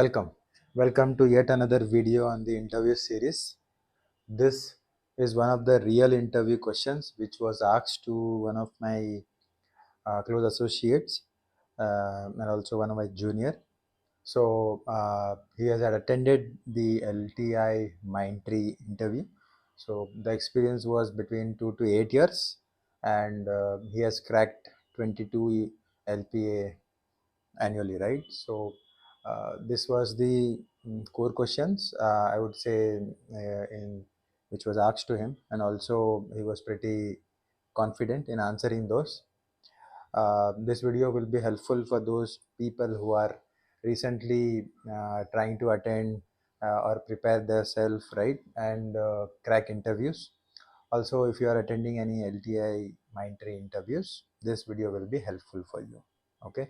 Welcome. Welcome to yet another video on the interview series. This is one of the real interview questions which was asked to one of my close associates and also one of my junior. So he has had attended the LTIMindtree interview. So the experience was between 2 to 8 years, and he has cracked 22 LPA annually, right? So this was the core questions, I would say, in which was asked to him, and also he was pretty confident in answering those. This video will be helpful for those people who are recently trying to attend or prepare themselves, right, and crack interviews. Also, if you are attending any LTI Mindtree interviews, this video will be helpful for you. Okay.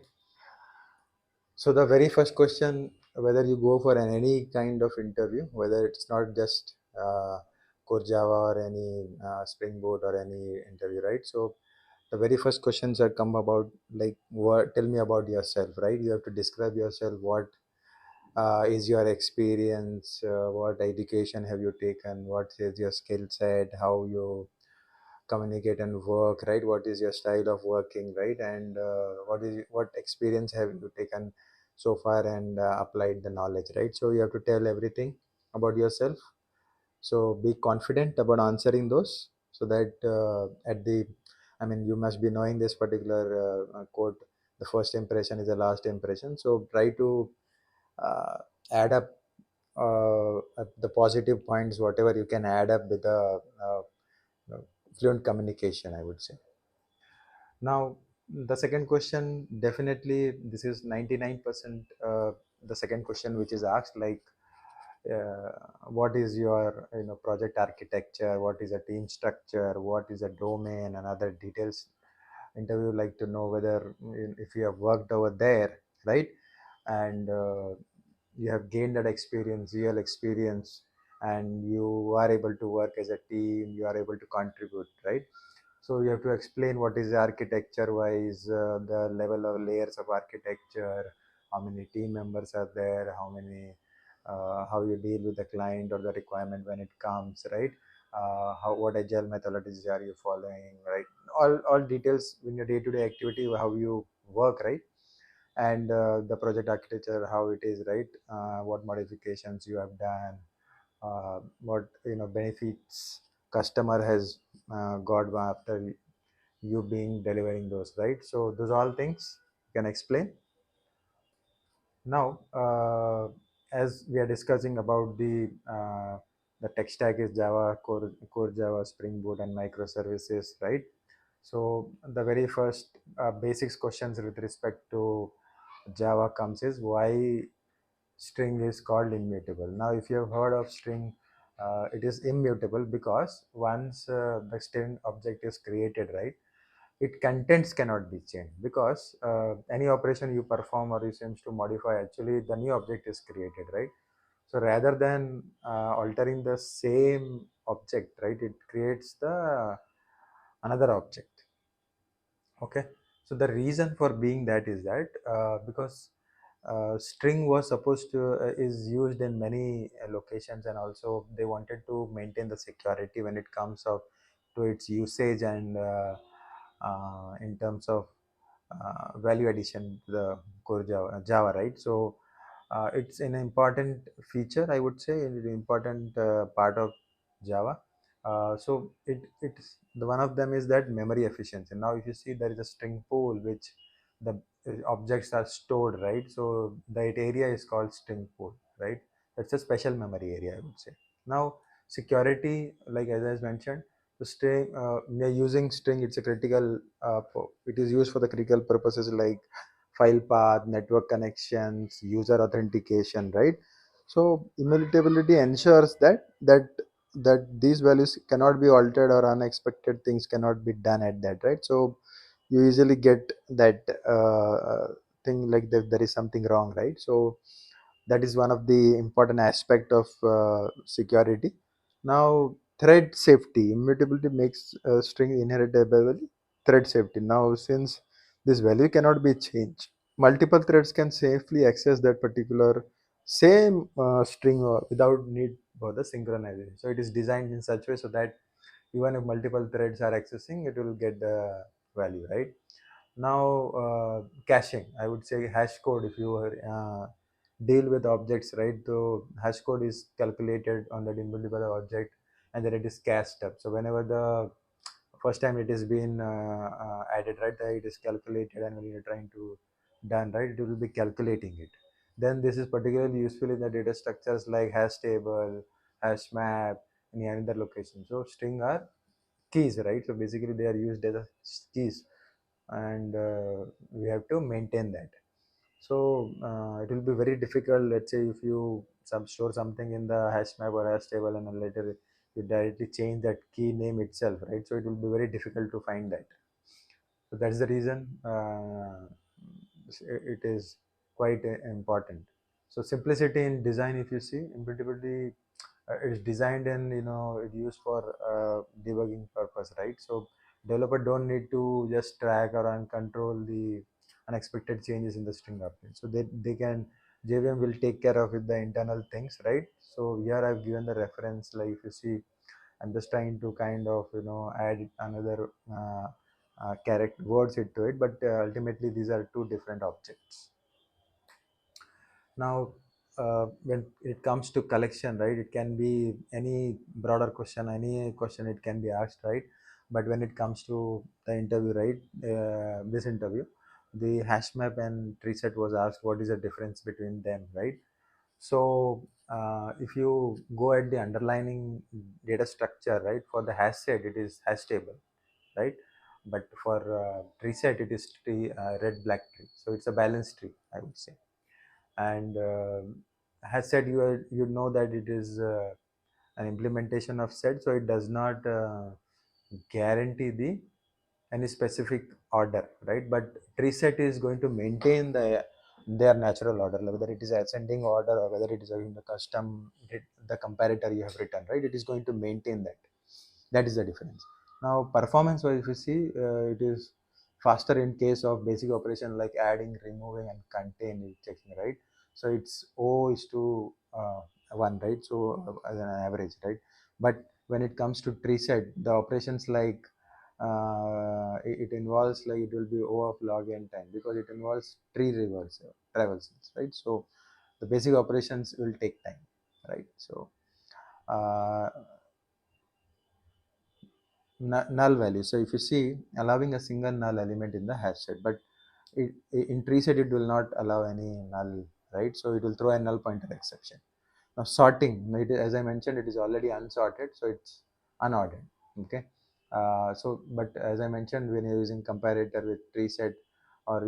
So the very first question, whether you go for any kind of interview, whether it's not just core Java or any Spring Boot or any interview, right? So the very first questions that come about, like, what? Tell me about yourself, right? You have to describe yourself. What is your experience? What education have you taken? What is your skill set? How you communicate and work, right? What is your style of working, right? And what experience have you taken so far and applied the knowledge, right? So you have to tell everything about yourself. So be confident about answering those, so that at the I mean, you must be knowing this particular quote: the first impression is the last impression. So try to uh, add up the positive points, whatever you can add up with the uh, fluent communication, I would say. Now, the second question, definitely, this is 99% the second question which is asked, like, uh, what is your project architecture, what is a team structure, what is a domain, and other details. Interview like to know whether if you have worked over there, right, and you have gained that experience, real experience, and you are able to work as a team, you are able to contribute, right? So you have to explain what is the architecture wise, the level of layers of architecture, how many team members are there, how you deal with the client or the requirement when it comes, right? What agile methodologies are you following, right? All details in your day-to-day activity, how you work, right? And the project architecture, how it is, right? What modifications you have done, what benefits customer has got after you being delivering those, right? So those all things you can explain. Now, as we are discussing about the tech stack is Java, core Java, Spring Boot, and microservices, right? So the very first basics questions with respect to Java comes is why string is called immutable. Now, if you have heard of string, it is immutable because once the string object is created, right, its contents cannot be changed, because any operation you perform or you seems to modify, actually the new object is created, right? So rather than altering the same object, right, it creates the another object. Okay. So the reason for being that is that because string was supposed to is used in many locations, and also they wanted to maintain the security when it comes of to its usage, and in terms of value addition to the core Java, right? So it's an important feature, I would say, an important part of Java. So it's the one of them is that memory efficiency. Now, if you see, there is a string pool which the objects are stored, right? So that area is called string pool, right? That's a special memory area, I would say. Now, security, like as I mentioned, the string we are using string. It's a critical. It is used for the critical purposes like file path, network connections, user authentication, right? So immutability ensures that these values cannot be altered, or unexpected things cannot be done at that, right? So you usually get that thing like that there is something wrong, right? So that is one of the important aspect of security. Now, thread safety, immutability makes a string inheritable. Thread safety, now since this value cannot be changed, multiple threads can safely access that particular same string without need for the synchronization. So it is designed in such way so that even if multiple threads are accessing, it will get the value, right? Now, caching, I would say hash code, if you deal with objects, right? So hash code is calculated on that immutable object, and then it is cached up. So whenever the first time it is been added, right, it is calculated, and when you're trying to done, right, it will be calculating it. Then this is particularly useful in the data structures like hash table, hash map, any other location. So string are keys, right? So basically they are used as a keys, and we have to maintain that. So it will be very difficult, let's say if you store something in the hash map or hash table, and then later you directly change that key name itself, right? So it will be very difficult to find that. So that's the reason it is quite important. So simplicity in design, if you see, immutability, it's designed and it used for debugging purpose, right? So developer don't need to just track or control the unexpected changes in the string update. So they can, JVM will take care of it, the internal things, right? So here I've given the reference, like if you see, I'm just trying to kind of add another character words into it, but ultimately these are two different objects. Now, when it comes to collection, right, it can be any broader question, any question it can be asked, right? But when it comes to the interview, right, this interview, the hash map and tree set was asked, what is the difference between them, right? So if you go at the underlining data structure, right, for the hash set, it is hash table, right? But for tree set, it is tree, red black tree. So it's a balanced tree, I would say. And has said, you know that it is an implementation of set, so it does not guarantee the any specific order, right? But tree set is going to maintain their natural order, whether it is ascending order or whether it is in the custom, the comparator you have written, right? It is going to maintain that. That is the difference. Now performance wise, if you see, it is faster in case of basic operation like adding, removing, and contain checking, right? So it's O is to 1, right? So as an average, right? But when it comes to tree set, the operations like it involves, like it will be O of log n time, because it involves tree reversal traversals, right? So the basic operations will take time, right? So uh, null value. So if you see, allowing a single null element in the hash set, but in tree set it will not allow any null, right? So it will throw a null pointer exception. Now sorting, as I mentioned, it is already unsorted, so it's unordered. Okay. So but as I mentioned, when you're using comparator with tree set, or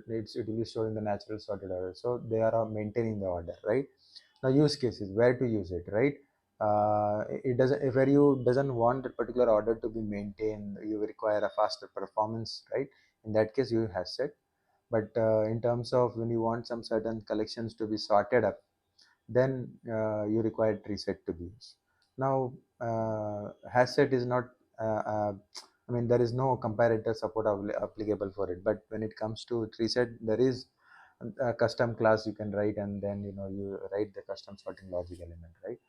it will be showing the natural sorted order. So they are maintaining the order, right? Now use cases, where to use it, right? It doesn't, if where you doesn't want that particular order to be maintained, you require a faster performance, right? In that case you have set. But in terms of when you want some certain collections to be sorted up, then you require tree set to be used. Now hash set is not I mean, there is no comparator support applicable for it, but when it comes to tree set, there is a custom class you can write, and then you write the custom sorting logic element, right?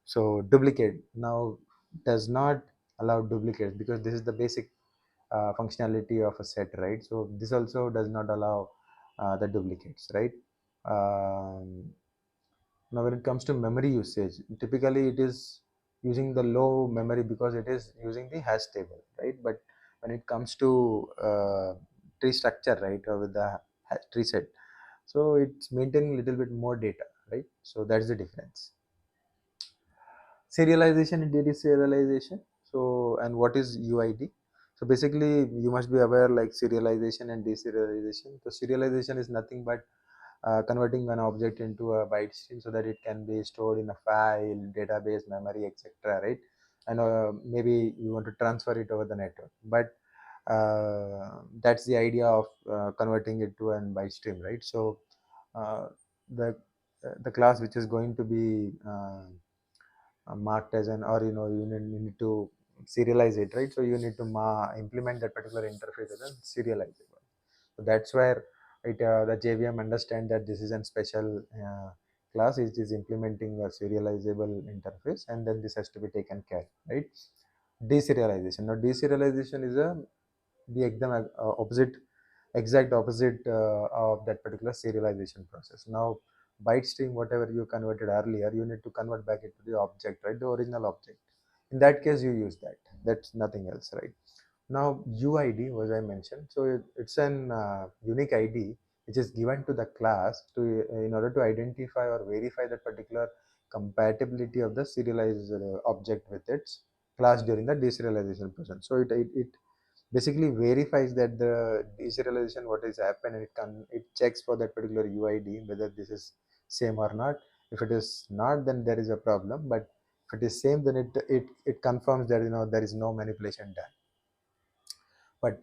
So duplicate now does not allow duplicates, because this is the basic functionality of a set, right? So this also does not allow the duplicates, right? um, Now when it comes to memory usage, typically it is using the low memory because it is using the hash table, right? But when it comes to tree structure, right, or with the tree set, so it's maintaining a little bit more data, right? So that's the difference. Serialization and deserialization. So, and what is UID? So basically you must be aware, like serialization and deserialization. So serialization is nothing but converting an object into a byte stream so that it can be stored in a file, database, memory, etc., right? And maybe you want to transfer it over the network, but that's the idea of converting it to an byte stream, right? So uh, the the class which is going to be marked as an, or you need to serialize it, right? So you need to implement that particular interface as a serializable. So that's where the JVM understand that this is a special class is implementing a serializable interface, and then this has to be taken care, right? Deserialization. Now deserialization is the exact opposite of that particular serialization process. Now byte stream, whatever you converted earlier, you need to convert back into the object, right? The original object. In that case, you use that. That's nothing else, right? Now UID, as I mentioned, so it's an unique ID which is given to the class to in order to identify or verify that particular compatibility of the serialized object with its class during the deserialization process. So it basically verifies that the deserialization what is happened, and it checks for that particular UID whether this is same or not. If it is not, then there is a problem. But if it is same, then it confirms that there is no manipulation done. But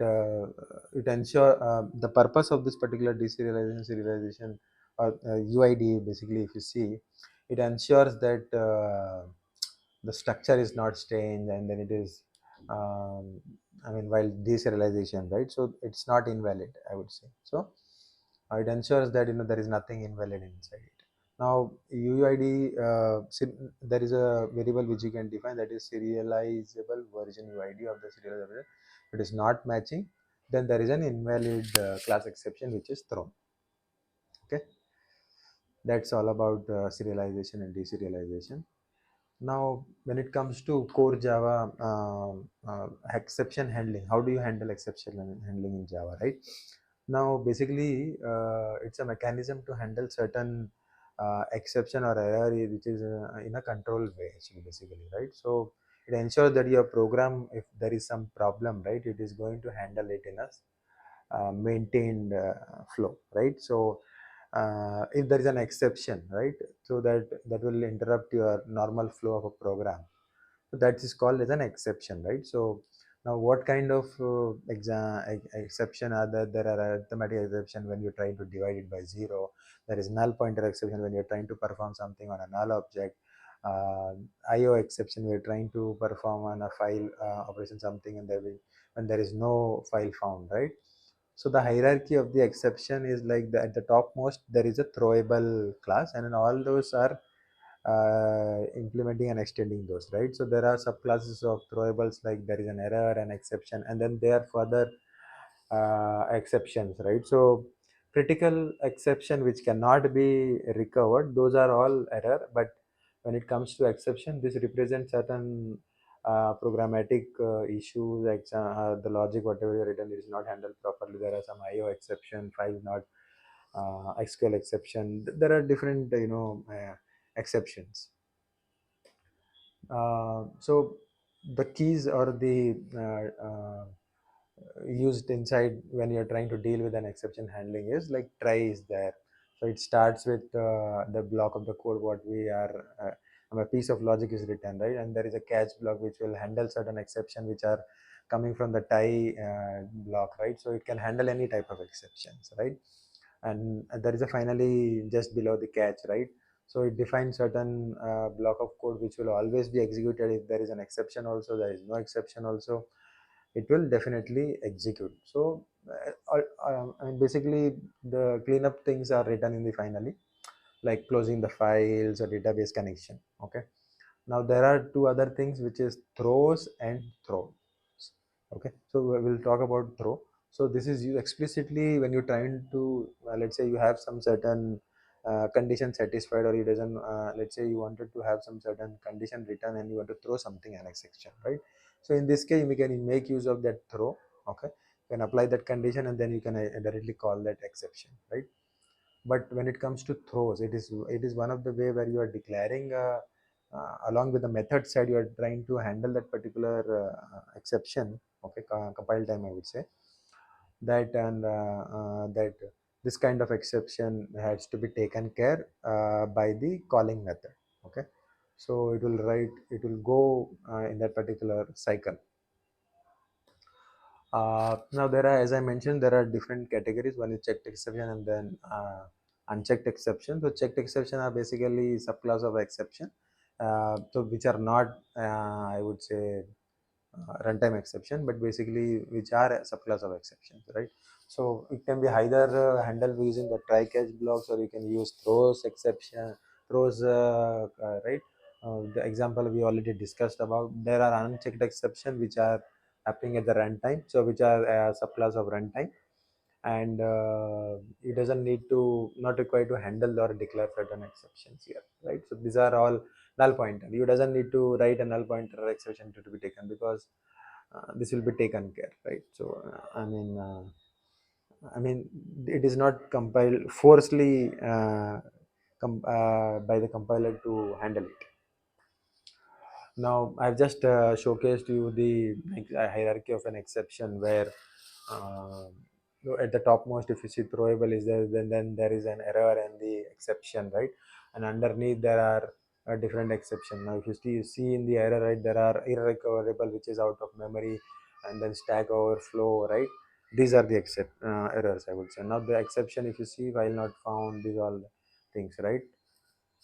it ensure the purpose of this particular deserialization serialization or UID, basically if you see, it ensures that the structure is not changed, and then it is I mean, while deserialization, right? So it's not invalid, I would say. So it ensures that there is nothing invalid inside it. Now UID, there is a variable which you can define, that is serializable version UID of the serializable. If it is not matching, then there is an invalid class exception which is thrown. Okay, that's all about serialization and deserialization. Now, when it comes to core Java exception handling, how do you handle exception handling in Java, right? Now, basically, it's a mechanism to handle certain exception or error which is in a controlled way, actually, basically, right? So, it ensures that your program, if there is some problem, right, it is going to handle it in a maintained flow, right? So, if there is an exception, right, so that will interrupt your normal flow of a program, so that is called as an exception, right? So now what kind of exception are there? There are arithmetic exception when you're trying to divide it by 0. There is null pointer exception when you're trying to perform something on a null object. IO exception, we're trying to perform on a file operation something, and when there is no file found, right? So the hierarchy of the exception is like at the topmost there is a throwable class, and then all those are implementing and extending those, right? So there are subclasses of throwables, like there is an error, an exception, and then there are further exceptions, right? So critical exception which cannot be recovered, those are all error. But when it comes to exception, this represents certain programmatic issues, like the logic whatever you written is not handled properly. There are some IO exception, file not SQL exception. There are different exceptions. So the keys or the used inside when you're trying to deal with an exception handling is like try is there. So it starts with the block of the code what we are a piece of logic is written, right, and there is a catch block which will handle certain exception which are coming from the tie block, right? So it can handle any type of exceptions, right? And there is a finally just below the catch, right? So it defines certain block of code which will always be executed if there is an exception also, there is no exception also, it will definitely execute. So I mean, basically the cleanup things are written in the finally, like closing the files or database connection. Okay, now there are two other things which is throws and throws. Okay, so we'll talk about throw. So this is you explicitly when you're trying to let's say you have some certain condition satisfied, or you doesn't let's say you wanted to have some certain condition written and you want to throw something an exception, right? So in this case we can make use of that throw. Okay, you can apply that condition and then you can directly call that exception, right? But when it comes to throws, it is one of the way where you are declaring along with the method side, you are trying to handle that particular exception. Okay, compile time I would say that, and that this kind of exception has to be taken care by the calling method. Okay, so it will go in that particular cycle. Now there are, as I mentioned, there are different categories. One is checked exception and then unchecked exception. So checked exception are basically subclass of exception, so which are not, I would say, runtime exception, but basically which are a subclass of exceptions, right? So it can be either handled using the try catch blocks, or you can use throws exception, throws right. The example we already discussed about, there are unchecked exception which are happening at the runtime, so which are subclass of runtime, and it doesn't need to, not required to handle or declare certain exceptions here, right? So these are all null pointer. You doesn't need to write a null pointer exception to be taken, because this will be taken care, right? So I mean, it is not compiled forcefully by the compiler to handle it. Now, I've just showcased you the hierarchy of an exception where uh, at the topmost, if you see throwable is there, then there is an error and the exception, right? And underneath there are different exception. Now, if you see in the error, right, there are irrecoverable, which is out of memory, and then stack overflow, right? These are the errors, I would say. Now, the exception, if you see, while not found, these all things, right?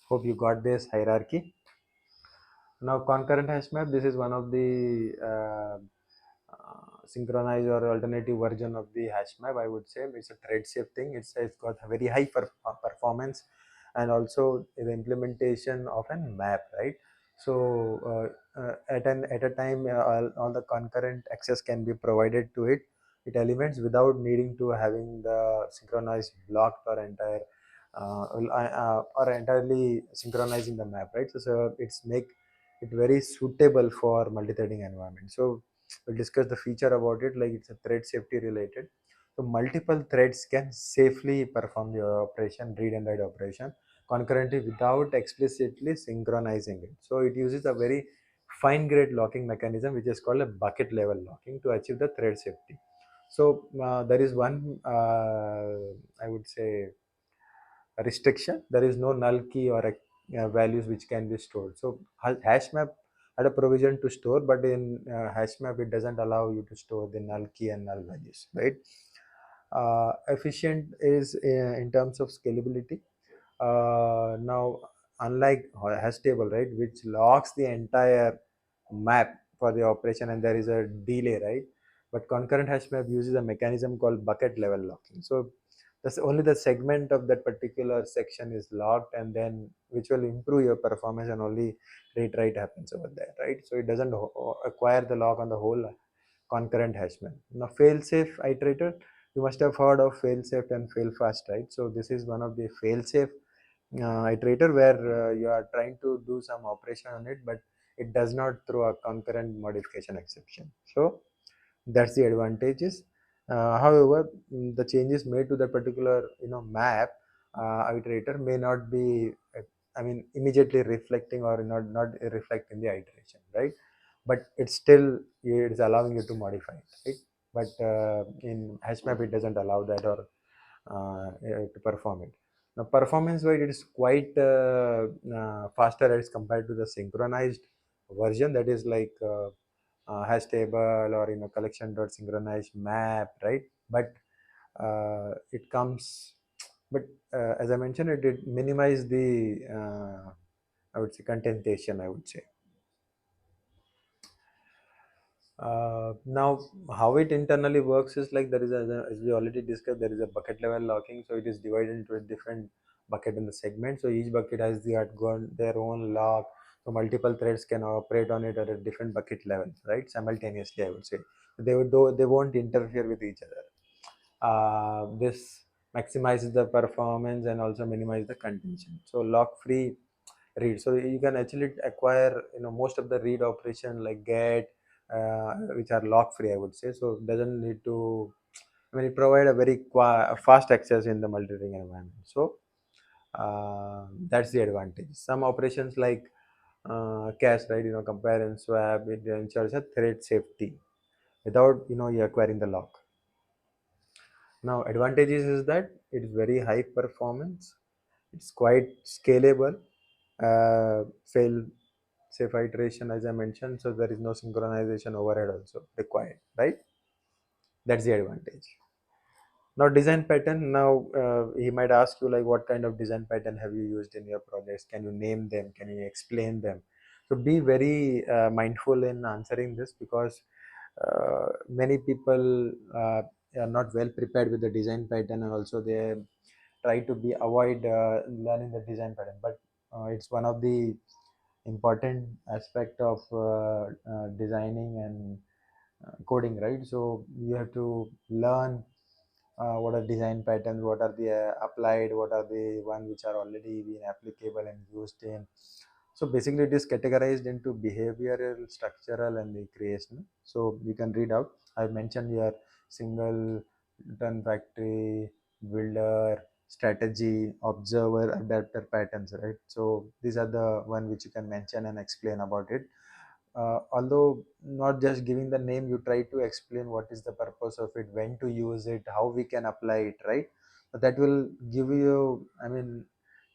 Hope you got this hierarchy. Now, concurrent hash map, this is one of the synchronized or alternative version of the hash map, I would say. It's a thread safe thing. It's got a very high performance, and also the implementation of a map, right? So at a time, all the concurrent access can be provided to elements without needing to having the synchronized blocked or entire or entirely synchronizing the map, right? So it's make it very suitable for multi-threading environment. So we'll discuss the feature about it, like it's a thread safety related. So multiple threads can safely perform the operation, read and write operation concurrently without explicitly synchronizing it. So it uses a very fine grained locking mechanism, which is called a bucket level locking, to achieve the thread safety. So there is one, I would say, restriction. There is no null key or values which can be stored. So hash map had a provision to store, but in hash map it doesn't allow you to store the null key and null values, right? Efficient is in terms of scalability. Now, unlike hash table, right, which locks the entire map for the operation and there is a delay, right? But concurrent hash map uses a mechanism called bucket level locking. So that's only the segment of that particular section is locked, and then which will improve your performance, and only read write happens over there, right? So it doesn't acquire the lock on the whole concurrent hash map. Now, fail-safe iterator, you must have heard of fail-safe and fail-fast, right? So this is one of the fail-safe iterator where you are trying to do some operation on it, but it does not throw a concurrent modification exception. So that's the advantages. However, the changes made to that particular map iterator may not be immediately reflecting or not reflect in the iteration, right? But it's allowing you to modify it, right? But in hashmap it doesn't allow that, or to perform it. Now, performance wise, it is quite faster as compared to the synchronized version, that is like hash table or collection dot synchronized map, right? But it comes, but as I mentioned, it did minimize the I would say contentation, I would say. Now, how it internally works is like there is as we already discussed, there is a bucket level locking. So it is divided into a different bucket in the segment. So each bucket has their own lock. So multiple threads can operate on it at a different bucket level, right? Simultaneously, I would say. They won't interfere with each other. This maximizes the performance and also minimize the contention. So lock free read, so you can actually acquire most of the read operation like get, which are lock free, I would say. So it doesn't need to, it provide a very fast access in the multi-threading environment. So that's the advantage. Some operations like cache, right, compare and swap, it ensures a thread safety without you acquiring the lock. Now, advantages is that it is very high performance, it's quite scalable, fail safe iteration, as I mentioned, so there is no synchronization overhead also required, right? That's the advantage. Now, design pattern. Now, he might ask you like, what kind of design pattern have you used in your projects? Can you name them? Can you explain them? So be very mindful in answering this, because many people are not well prepared with the design pattern, and also they try to be avoid learning the design pattern. But it's one of the important aspect of designing and coding, right? So you have to learn what are design patterns, what are the applied, what are the one which are already been applicable and used in. So basically it is categorized into behavioral, structural and the creational. So you can read out. I mentioned here single, done factory, builder, strategy, observer, adapter, patterns, right? So these are the one which you can mention and explain about it. Although not just giving the name, you try to explain what is the purpose of it, when to use it, how we can apply it, right? So that will give you, I mean,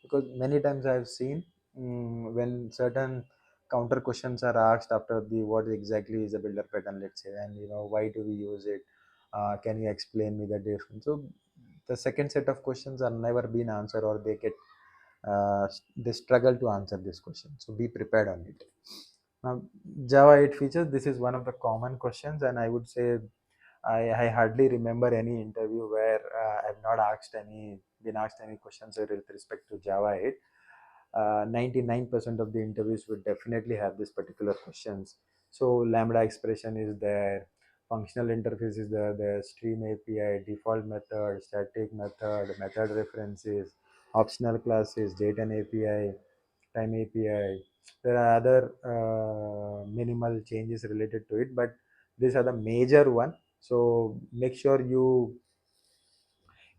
because many times I have seen when certain counter questions are asked after the what exactly is a builder pattern, let's say, and why do we use it, can you explain me the difference. So the second set of questions are never been answered, or they get they struggle to answer this question, so be prepared on it. Now, Java 8 features, this is one of the common questions, and I would say I hardly remember any interview where I've not been asked any questions with respect to Java 8. 99% of the interviews would definitely have this particular questions. So Lambda expression is there, functional interface is there, the stream API, default method, static method, method references, optional classes, data and API, time API. There are other minimal changes related to it, but these are the major one. So make sure you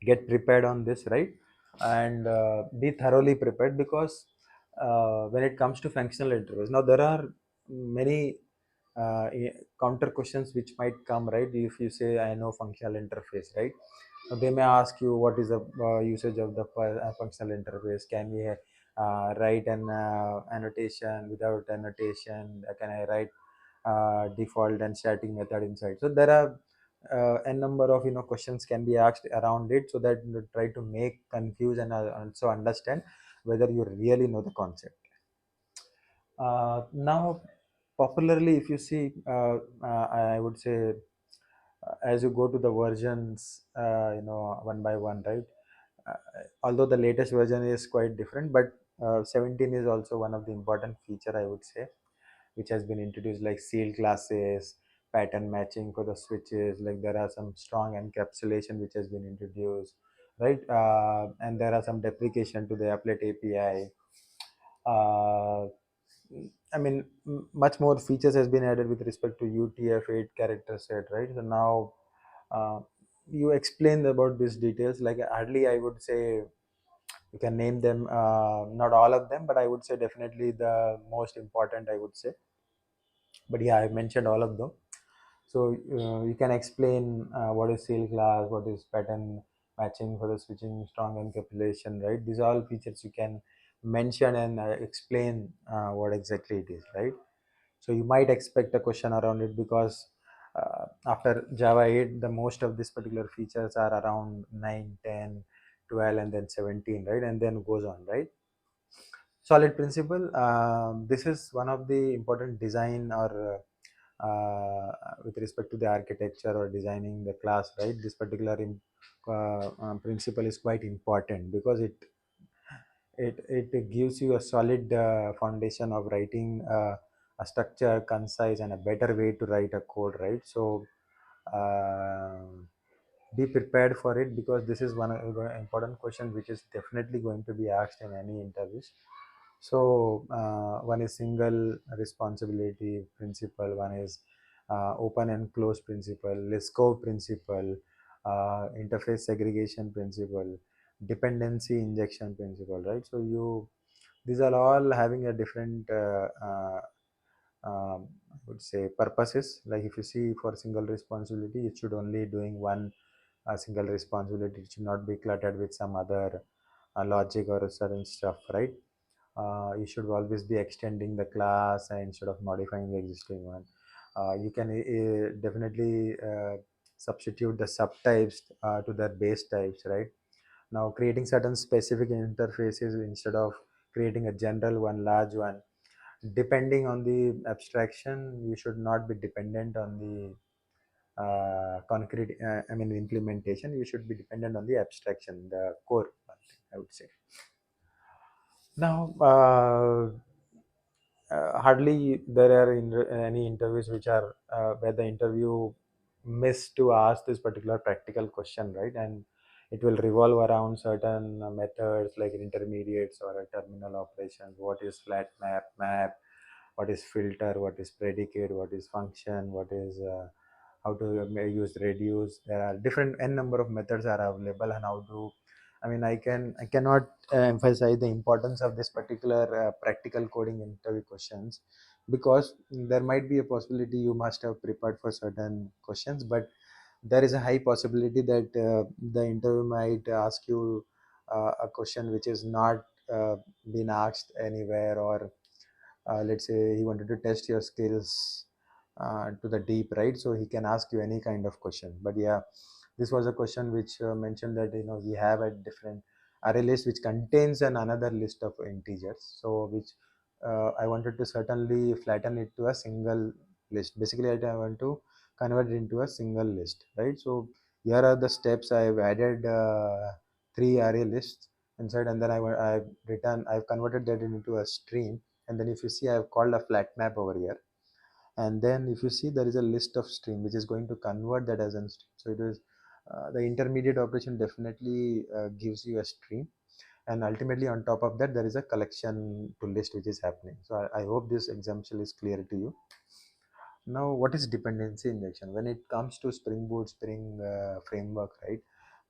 get prepared on this, right? And be thoroughly prepared, because when it comes to functional interface, now there are many counter questions which might come, right? If you say I know functional interface, right? So they may ask you what is the usage of the functional interface. Can we write an annotation? Without annotation, can I write default and static method inside? So there are a number of questions can be asked around it, so that you try to make confuse and also understand whether you really know the concept. Now popularly, if you see, I would say, as you go to the versions, one by one, right? uh, Although the latest version is quite different, but 17 is also one of the important feature, I would say, which has been introduced, like sealed classes, pattern matching for the switches. Like there are some strong encapsulation which has been introduced, right? And there are some deprecation to the applet API. uh, I mean, much more features has been added with respect to UTF-8 character set, right? So now uh, you explained about these details. Like hardly, I would say, you can name them, not all of them, but I would say definitely the most important, I would say. But yeah, I mentioned all of them. So you can explain what is seal class, what is pattern matching for the switching, strong encapsulation, right? These are all features you can mention and explain what exactly it is, right? So you might expect a question around it, because after Java 8, the most of these particular features are around 9, 10, 12, and then 17, right? And then goes on, right? Solid principle. This is one of the important design, or with respect to the architecture or designing the class, right? This particular principle is quite important, because it gives you a solid foundation of writing a structure, concise, and a better way to write a code, right? So uh, be prepared for it, because this is one important question which is definitely going to be asked in any interviews. So one is single responsibility principle, one is open and close principle, Liskov principle, interface segregation principle, dependency injection principle, right? So these are all having a different I would say purposes. Like if you see, for single responsibility, it should only doing one single responsibility. It should not be cluttered with some other logic or certain stuff, right? You should always be extending the class instead of modifying the existing one. You can definitely substitute the subtypes to their base types, right? Now creating certain specific interfaces instead of creating a general one, large one. Depending on the abstraction, you should not be dependent on the concrete, I mean implementation. You should be dependent on the abstraction, the core one thing, I would say. Now, hardly there are any interviews which are where the interview miss to ask this particular practical question, right? And it will revolve around certain methods like intermediates or a terminal operations. What is flat map, what is filter, what is predicate, what is function, what is how to use reduce. There are different n number of methods are available, and how to, I cannot emphasize the importance of this particular practical coding interview questions, because there might be a possibility you must have prepared for certain questions, but there is a high possibility that the interview might ask you a question which is not been asked anywhere, or let's say he wanted to test your skills to the deep, right? So he can ask you any kind of question. But yeah, this was a question which mentioned that we have a different array list which contains another list of integers, so which I wanted to certainly flatten it to a single list. Basically, I want to convert it into a single list, right? So here are the steps. I've added three array lists inside, and then I've converted that into a stream. And then if you see, I've called a flat map over here, and then if you see, there is a list of stream which is going to convert that as a stream. So it is the intermediate operation definitely gives you a stream, and ultimately on top of that there is a collection to list which is happening. So I hope this example is clear to you. Now, what is dependency injection? When it comes to Spring Boot, Spring framework, right?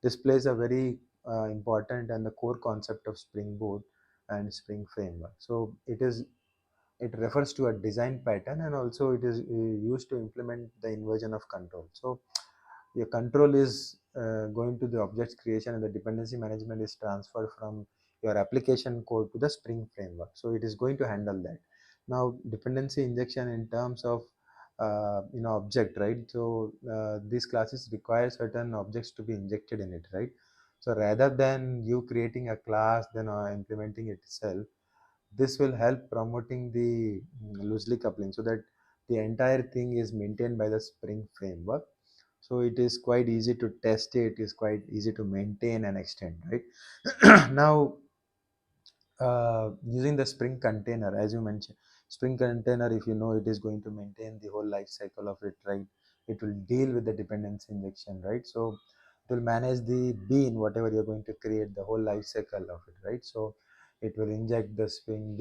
This plays a very important and the core concept of Spring Boot and Spring framework. So it refers to a design pattern, and also it is used to implement the inversion of control. So your control is going to the objects creation, and the dependency management is transferred from your application code to the Spring framework. So it is going to handle that. Now, dependency injection in terms of object, right? So these classes require certain objects to be injected in it, right? So rather than you creating a class then implementing it itself, this will help promoting the loosely coupling, so that the entire thing is maintained by the Spring framework. So it is quite easy to test it, is quite easy to maintain and extend, right? Now, using the Spring container, as you mentioned, Spring container, if you know, it is going to maintain the whole life cycle of it, right? It will deal with the dependency injection, right? So it will manage the bean, whatever you're going to create, the whole life cycle of it, right? So it will inject the Spring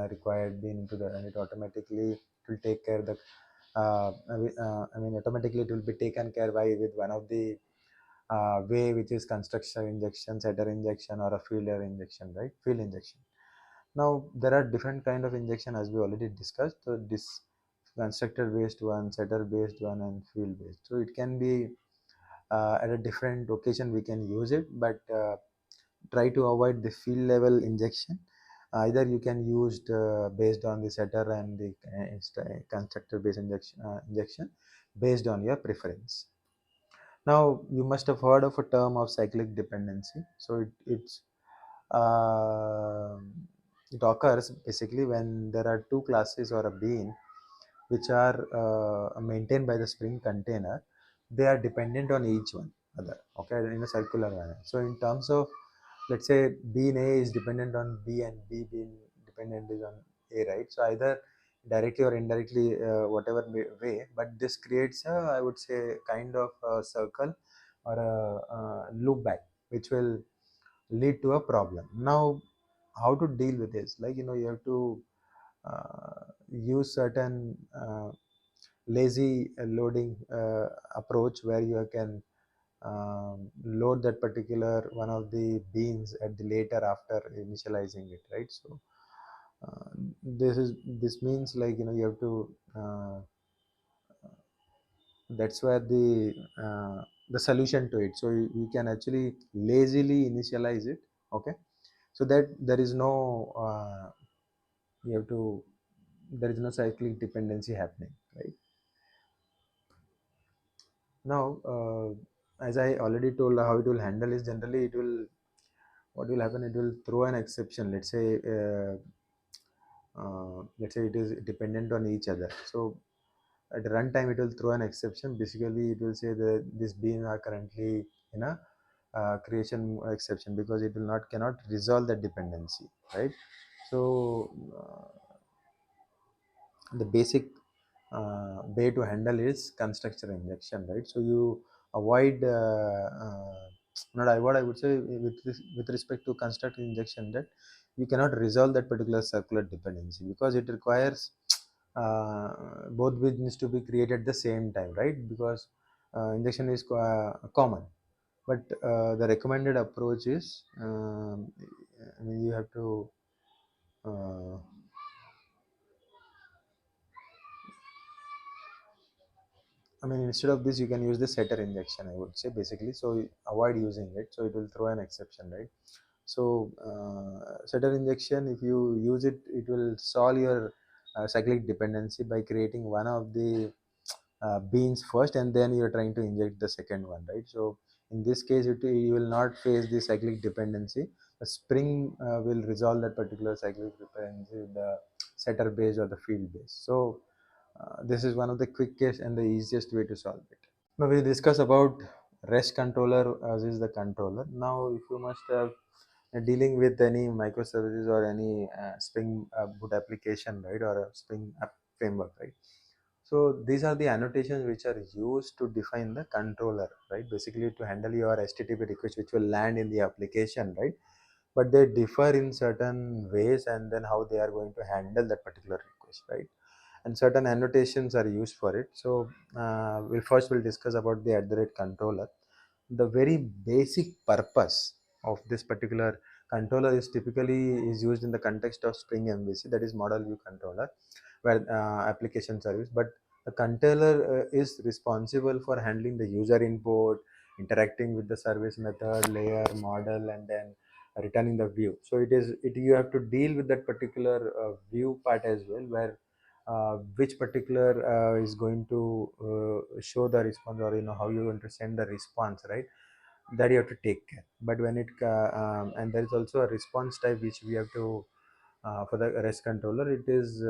required bean into the, and it automatically will take care of the automatically it will be taken care by with one of the way, which is constructor injection, setter injection, or a fielder injection, right? Field injection. Now there are different kind of injection, as we already discussed. So this constructor based one, setter based one, and field based. So it can be at a different occasion we can use it, but try to avoid the field level injection. Either you can use based on the setter and the constructor based injection based on your preference. Now you must have heard of a term of cyclic dependency. So uh, it occurs basically when there are two classes or a bean which are maintained by the Spring container. They are dependent on each one other, okay, in a circular manner. So in terms of, let's say, bean A is dependent on B, and B being dependent is on A, right? So either directly or indirectly, whatever way, but this creates a, I would say, kind of a circle or a loop back, which will lead to a problem. Now, how to deal with this? Like, you have to use certain lazy loading approach, where you can load that particular one of the beans at the later after initializing it, right? So uh, this means, like, you have to that's where the solution to it. So you can actually lazily initialize it, okay, so that there is no you have to there is no cyclic dependency happening, right? Now, as I already told, how it will handle is, generally it will, what will happen, it will throw an exception. Let's say it is dependent on each other. So at runtime it will throw an exception. Basically it will say that this bean are currently in a creation exception, because it will not cannot resolve the dependency, right? So the basic way to handle is constructor injection, right? So you avoid not avoid, I would say, with respect to constructor injection, that you cannot resolve that particular circular dependency because it requires both bits needs to be created at the same time, right? Because injection is common, but the recommended approach is I mean, you have to uh, I mean, instead of this, you can use the setter injection, I would say, basically. So avoid using it. So it will throw an exception, right? So setter injection, if you use it, it will solve your cyclic dependency by creating one of the beans first, and then you're trying to inject the second one, right? So in this case, you will not face the cyclic dependency. The spring will resolve that particular cyclic dependency with the setter base or the field base. So this is one of the quickest and the easiest way to solve it. Now we discuss about REST controller as is the controller. Now if you must have dealing with any microservices or any Spring Boot application, right, or a Spring app framework, right? So these are the annotations which are used to define the controller, right? Basically to handle your HTTP request which will land in the application, right? But they differ in certain ways, and then how they are going to handle that particular request, right? And certain annotations are used for it. So we'll discuss about the controller. The very basic purpose of this particular controller is typically is used in the context of Spring MVC, that is model view controller, where application service. But the controller is responsible for handling the user input, interacting with the service method layer model, and then returning the view. So it you have to deal with that particular view part as well, where which particular is going to show the response, or how you want to send the response, right? That you have to take care. But when it and there is also a response type which we have to for the REST controller, it is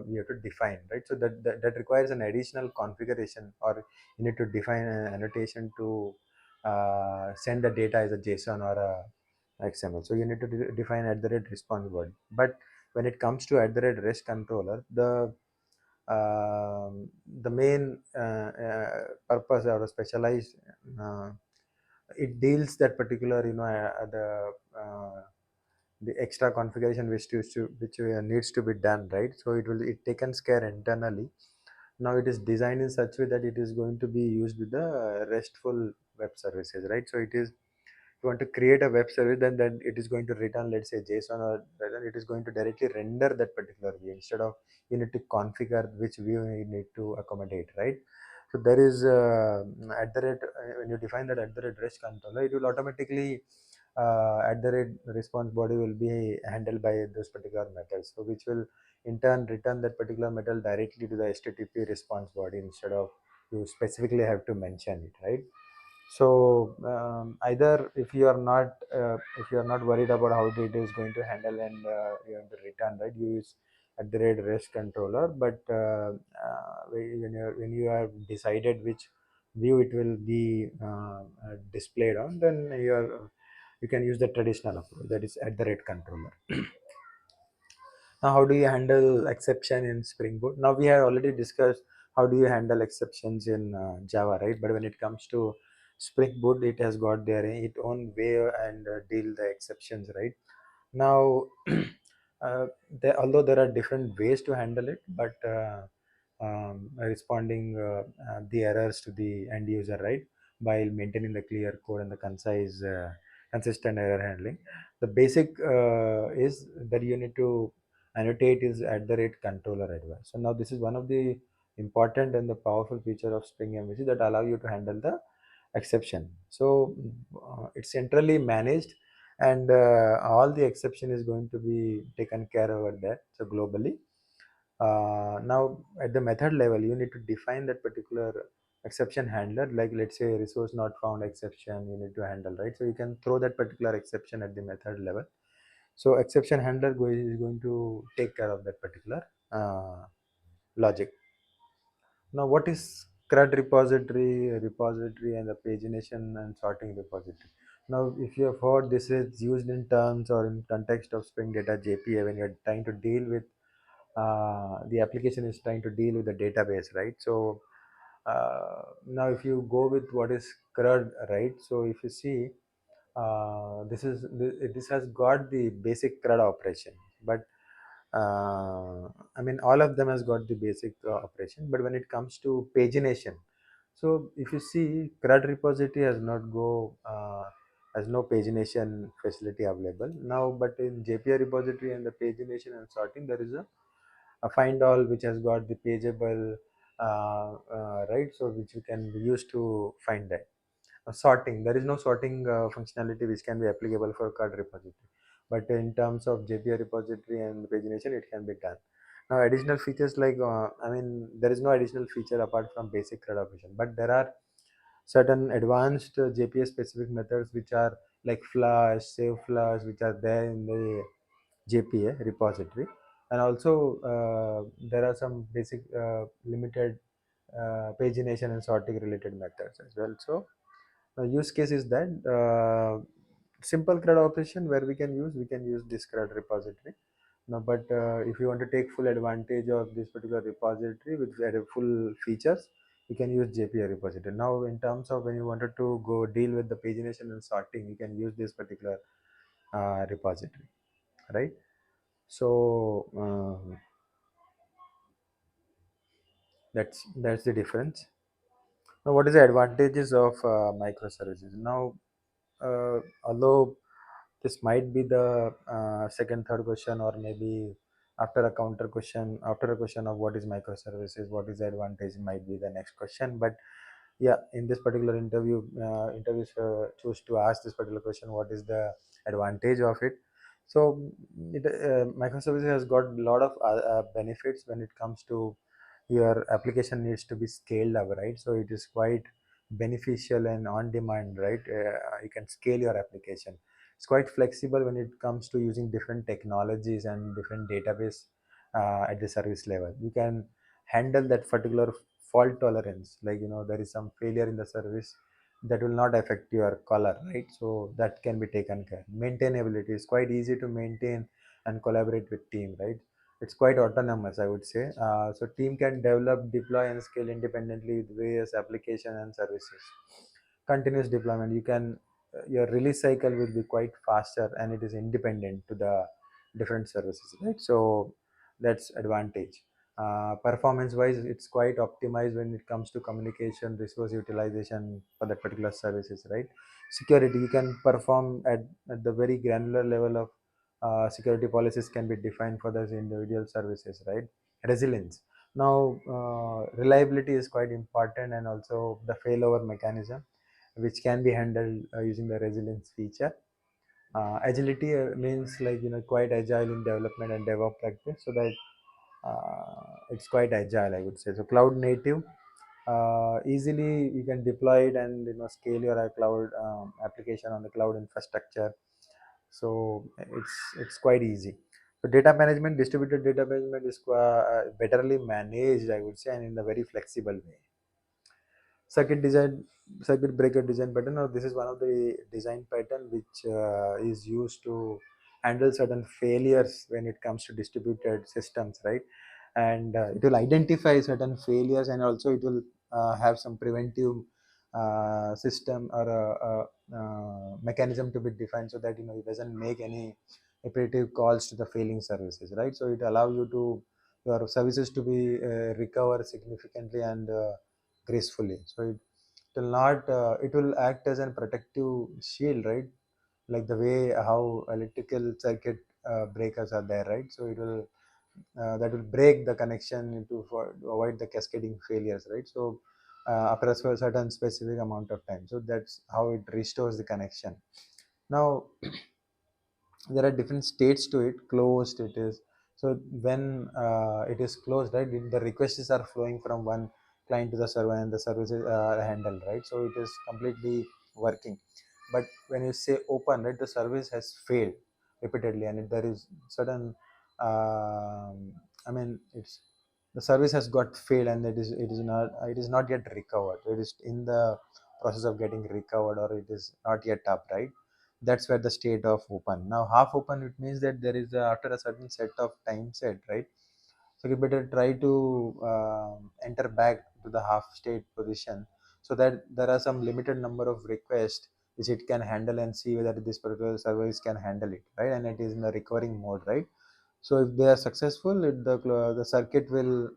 we have to define, right? So that requires an additional configuration, or you need to define an annotation to send the data as a JSON or a XML. So you need to define at the rate response body. But when it comes to at the rate REST controller, the main purpose or specialized uh, it deals that particular the extra configuration which needs to be done, right? So it takens care internally. Now it is designed in such way that it is going to be used with the restful web services, right? So it is, if you want to create a web service, then it is going to return, let's say, JSON, or rather it is going to directly render that particular view instead of you need to configure which view you need to accommodate, right? So there is at the rate when you define that at the rate REST controller, it will automatically at the rate response body will be handled by those particular methods, so which will in turn return that particular method directly to the HTTP response body instead of you specifically have to mention it, right? So either if you are not worried about how it is going to handle, and you have to return, right, you use at the rate REST controller. But when you have decided which view it will be displayed on, then you can use the traditional approach, that is at the rate controller. Now, how do you handle exception in Spring Boot? Now, we have already discussed how do you handle exceptions in Java, right? But when it comes to Spring Boot, it has got their its own way and deal the exceptions, right? Now, although there are different ways to handle it, but responding the errors to the end user, right, while maintaining the clear code and the concise, consistent error handling. The basic is that you need to annotate is at the rate controller advice. So now this is one of the important and the powerful feature of Spring MVC that allow you to handle the exception. So it's centrally managed, and all the exception is going to be taken care over there. So globally, now at the method level, you need to define that particular exception handler. Like let's say resource not found exception, you need to handle, right? So you can throw that particular exception at the method level. So exception handler is going to take care of that particular logic. Now, what is CRUD repository, and the pagination and sorting repository? Now, if you have heard, this is used in terms or in context of Spring Data JPA when you're trying to deal with the application is trying to deal with the database, right? So now if you go with what is CRUD, right? So if you see, this has got the basic CRUD operation, but I mean all of them has got the basic operation. But when it comes to pagination, so if you see, CRUD repository has no pagination facility available now, but in JPA repository and the pagination and sorting, there is a find all which has got the pageable, right, so which you can use to find that. Sorting, there is no sorting functionality which can be applicable for CRUD repository, but in terms of JPA repository and pagination it can be done. Now additional features like I mean there is no additional feature apart from basic CRUD operation, but there are certain advanced JPA specific methods which are like flush, save flush, which are there in the JPA repository, and also there are some basic limited pagination and sorting related methods as well. So the use case is that simple CRUD operation where we can use this CRUD repository. Now, but if you want to take full advantage of this particular repository with full features, you can use JPA repository. Now, in terms of when you wanted to go deal with the pagination and sorting, you can use this particular repository, right? So that's the difference. Now, what is the advantages of microservices? Now, although this might be the second, third question, or maybe after a counter question, after a question of what is microservices, what is the advantage, might be the next question. But yeah, in this particular interviews choose to ask this particular question: what is the advantage of it? So, microservices has got a lot of benefits when it comes to your application needs to be scaled up, right? So it is quite beneficial and on demand, right? You can scale your application. It's quite flexible when it comes to using different technologies and different database at the service level. You can handle that particular fault tolerance, like there is some failure in the service that will not affect your color, right? So that can be taken care. Maintainability is quite easy to maintain and collaborate with team, right? It's quite autonomous, I would say. So team can develop, deploy and scale independently with various application and services. Continuous deployment, you can your release cycle will be quite faster and it is independent to the different services, right? So that's advantage. Performance wise, it's quite optimized when it comes to communication, resource utilization for that particular services, right? Security, you can perform at the very granular level of security policies can be defined for those individual services, right? Resilience, now reliability is quite important, and also the failover mechanism which can be handled using the resilience feature. Agility means like quite agile in development and DevOps practice, so that it's quite agile, I would say. So cloud native, easily you can deploy it and scale your cloud application on the cloud infrastructure. So it's quite easy. So data management, distributed data management is betterly managed, I would say, and in a very flexible way. Circuit design, circuit breaker design pattern. Now this is one of the design pattern which is used to handle certain failures when it comes to distributed systems, right? And it will identify certain failures, and also it will have some preventive system or mechanism to be defined, so that it doesn't make any repetitive calls to the failing services, right? So it allows you to your services to be recover significantly and gracefully. So it will not it will act as a protective shield, right? Like the way how electrical circuit breakers are there, right? So it will that will break the connection to avoid the cascading failures, right? So after a certain specific amount of time, so that's how it restores the connection. Now there are different states to it. Closed, it is, so when it is closed, right, the requests are flowing from one client to the server and the services are handled, right? So it is completely working. But when you say open, right, the service has failed repeatedly, and there is certain I mean it's the service has got failed, and it is not yet recovered. It is in the process of getting recovered or it is not yet up, right? That's where the state of open. Now half open, it means that there is after a certain set of time set, right? So you better try to enter back to the half state position, so that there are some limited number of requests which it can handle and see whether this particular service can handle it, right? And it is in the recovering mode, right? So if they are successful, the circuit will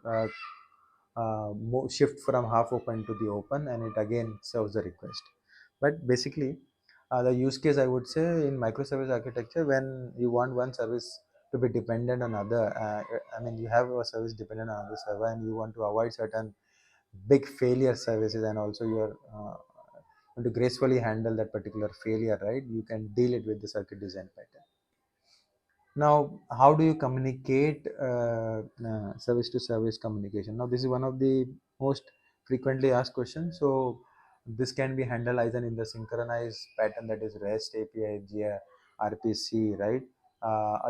shift from half open to the open, and it again serves the request. But basically, the use case, I would say, in microservice architecture, when you want one service to be dependent on other, I mean, you have a service dependent on other server, and you want to avoid certain big failure services, and also you are want to gracefully handle that particular failure, right? You can deal it with the circuit design pattern. Now, how do you communicate service to service communication? Now, this is one of the most frequently asked questions. So, this can be handled either in the synchronized pattern, that is REST API, RPC, right?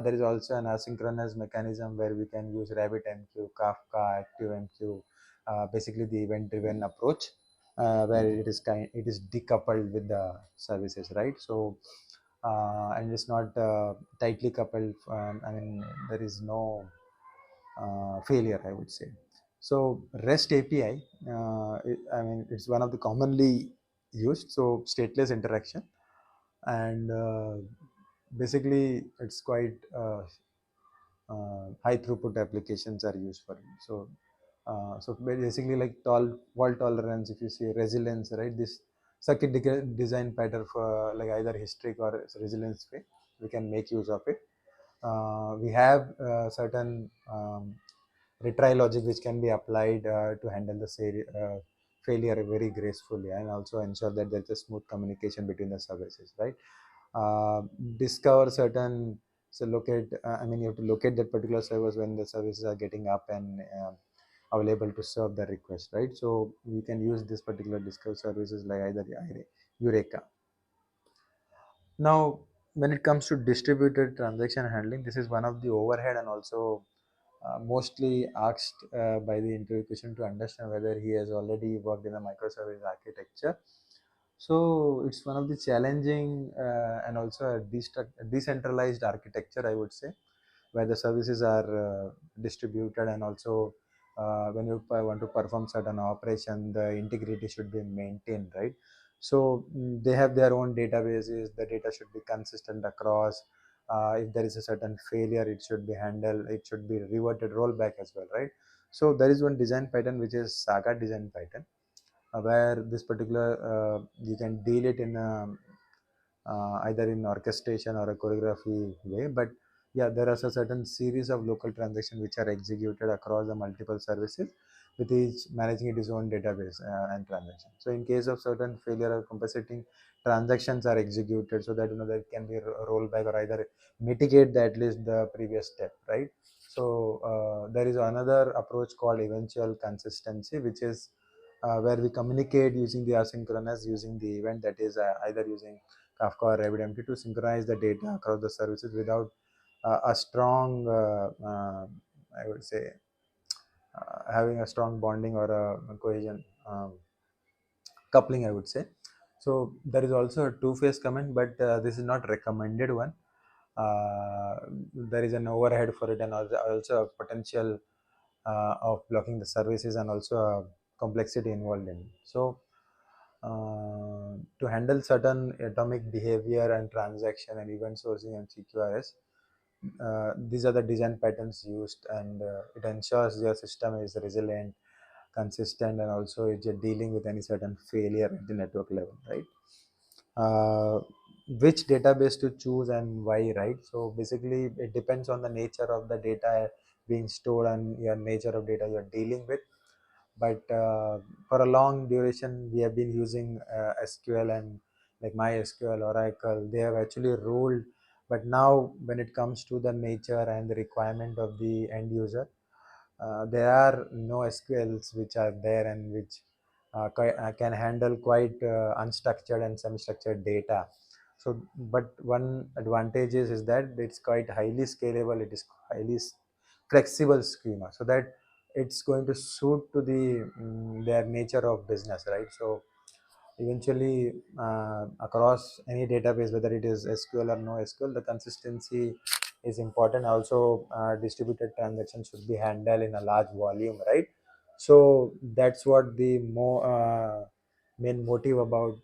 There is also an asynchronous mechanism where we can use RabbitMQ, Kafka, ActiveMQ, basically the event-driven approach, where it is decoupled with the services, right? So, and it's not tightly coupled. I mean, there is no failure, I would say. So REST API, I mean, it's one of the commonly used. So stateless interaction, and basically it's quite high throughput applications are used for it. So basically, like fault tolerance, if you see resilience, right? This circuit design pattern for like either historic or resilience way, we can make use of it. We have certain retry logic which can be applied to handle the failure very gracefully, and also ensure that there's a smooth communication between the services, right? uh, Discover certain, so locate, I mean, you have to locate that particular service when the services are getting up and available to serve the request, right? So we can use this particular discover services like either Eureka. Now, when it comes to distributed transaction handling, this is one of the overhead and also mostly asked by the interview question to understand whether he has already worked in a microservice architecture. So it's one of the challenging and also a decentralized architecture, I would say, where the services are distributed, and also when you want to perform certain operation, the integrity should be maintained, right? So they have their own databases. The data should be consistent across. If there is a certain failure, it should be handled. It should be reverted, rollback as well, right? So there is one design pattern which is Saga design pattern, where this particular you can deal it in either in orchestration or a choreography way. But yeah, there are a certain series of local transactions which are executed across the multiple services, with each managing its own database and transaction. So in case of certain failure or compensating transactions are executed, so that that can be rollback or either mitigate at least the previous step, right? So there is another approach called eventual consistency, which is where we communicate using the asynchronous, using the event, that is either using Kafka or RabbitMQ to synchronize the data across the services without a strong, I would say, having a strong bonding or a cohesion coupling, I would say. So there is also a two-phase comment, but this is not recommended one. Uh, there is an overhead for it, and also a potential of blocking the services, and also a complexity involved in it. So to handle certain atomic behavior and transaction and event sourcing and CQRS, these are the design patterns used, and it ensures your system is resilient, consistent, and also it's dealing with any certain failure at the network level, right? uh, which database to choose and why, right? So basically it depends on the nature of the data being stored and your nature of data you're dealing with. But for a long duration we have been using SQL, and like MySQL, Oracle, they have actually ruled. But now when it comes to the nature and the requirement of the end user, there are no SQLs which are there, and which can handle quite unstructured and semi-structured data. So, but one advantage is that it's quite highly scalable. It is highly flexible schema, so that it's going to suit to the their nature of business, right? So eventually across any database, whether it is SQL or no SQL, the consistency is important. Also, distributed transactions should be handled in a large volume, right? So that's what the more main motive about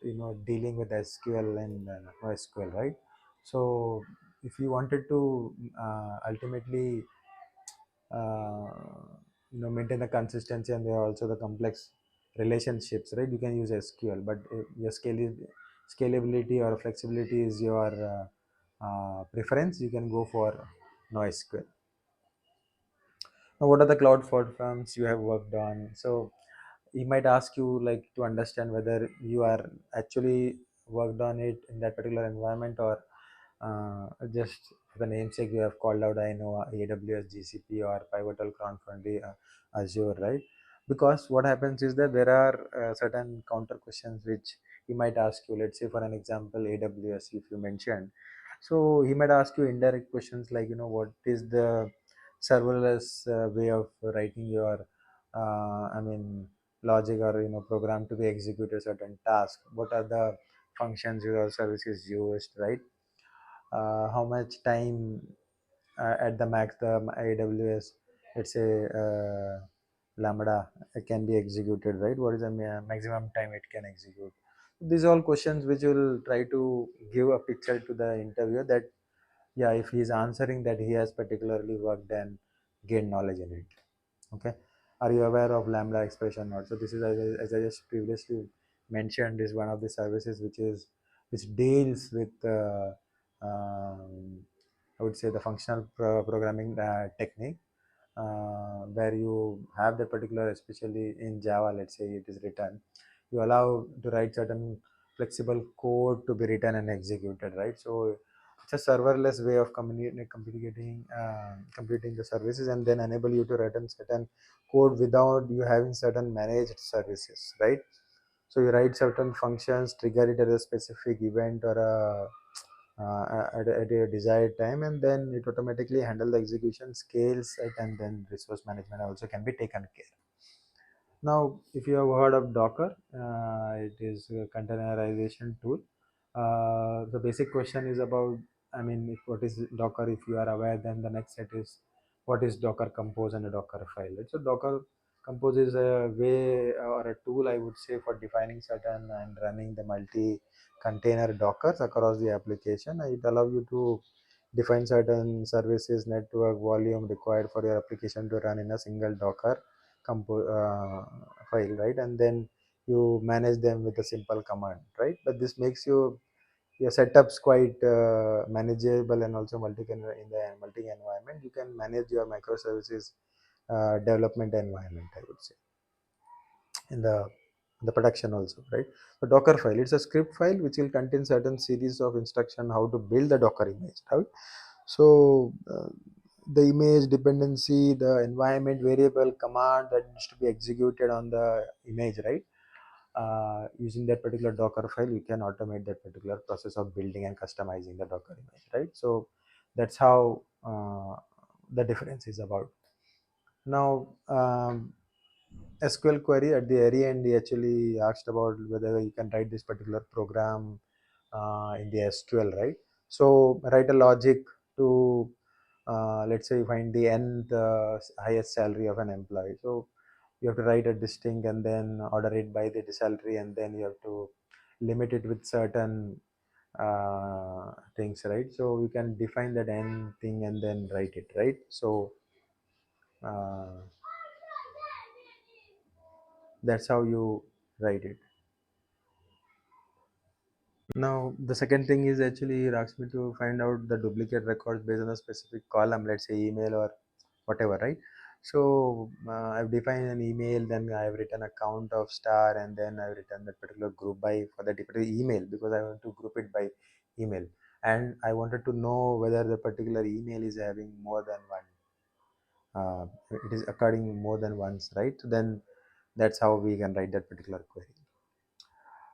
dealing with SQL and NoSQL, right? So if you wanted to ultimately uh, maintain the consistency, and there are also the complex relationships, right? You can use SQL, but if your scalability or flexibility is your preference, you can go for NoSQL. Now, what are the cloud platforms you have worked on? So he might ask you like to understand whether you are actually worked on it in that particular environment, or just for the namesake you have called out, I know AWS, GCP, or Pivotal, Cloud Foundry, Azure, right? Because what happens is that there are certain counter questions which he might ask you. Let's say for an example, AWS, if you mentioned, so he might ask you indirect questions like, what is the serverless way of writing your I mean logic, or program to be executed certain task. What are the functions your services used, right? How much time at the max the AWS, let's say lambda can be executed, right? What is the maximum time it can execute? These are all questions which will try to give a picture to the interviewer that, yeah, if he is answering that, he has particularly worked and gained knowledge in it. Okay, are you aware of lambda expression or not? So this is, as I just previously mentioned, is one of the services which deals with I would say the functional programming technique, where you have that particular, especially in Java, let's say it is written, you allow to write certain flexible code to be written and executed, right? So it's a serverless way of completing the services, and then enable you to write certain code without you having certain managed services, right? So you write certain functions, trigger it at a specific event or at a desired time, and then it automatically handle the execution, scales it, and then resource management also can be taken care. Now, if you have heard of Docker, it is a containerization tool. The basic question is about, I mean, if what is Docker? If you are aware, then the next set is what is Docker Compose and a Docker file. Right? So Docker Compose is a way or a tool, I would say, for defining certain and running the multi-container Dockers across the application. It allows you to define certain services, network, volume required for your application to run in a single Docker file, right? And then you manage them with a simple command, right? But this makes your setups quite manageable, and also in the multi environment you can manage your microservices development environment, I would say, in the production also, right? The Docker file, it's a script file which will contain certain series of instruction how to build the Docker image, right? So the image dependency, the environment variable command that needs to be executed on the image, right? Using that particular Docker file, you can automate that particular process of building and customizing the Docker image, right? So that's how the difference is about. Now, SQL query at the very end, he actually asked about whether you can write this particular program in the SQL, right? So write a logic to, let's say, you find the nth highest salary of an employee. So you have to write a distinct and then order it by the salary, and then you have to limit it with certain things, right? So you can define that n thing and then write it, right? So uh, that's how you write it. Now, the second thing is actually he asks me to find out the duplicate records based on a specific column, let's say email or whatever, right? So I've defined an email, then I've written a count of star, and then I've written that particular group by for that particular email, because I want to group it by email, and I wanted to know whether the particular email is having more than one. It is occurring more than once, right? So then that's how we can write that particular query.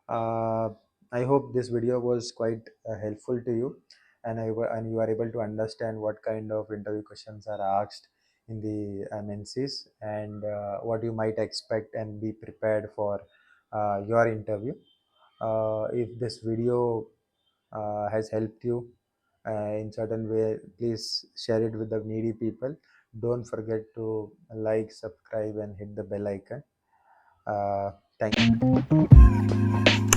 Uh, I hope this video was quite helpful to you, and and you are able to understand what kind of interview questions are asked in the MNCs, and what you might expect and be prepared for your interview. If this video has helped you in certain way, please share it with the needy people. Don't forget to like, subscribe, and hit the bell icon. uh, Thank you.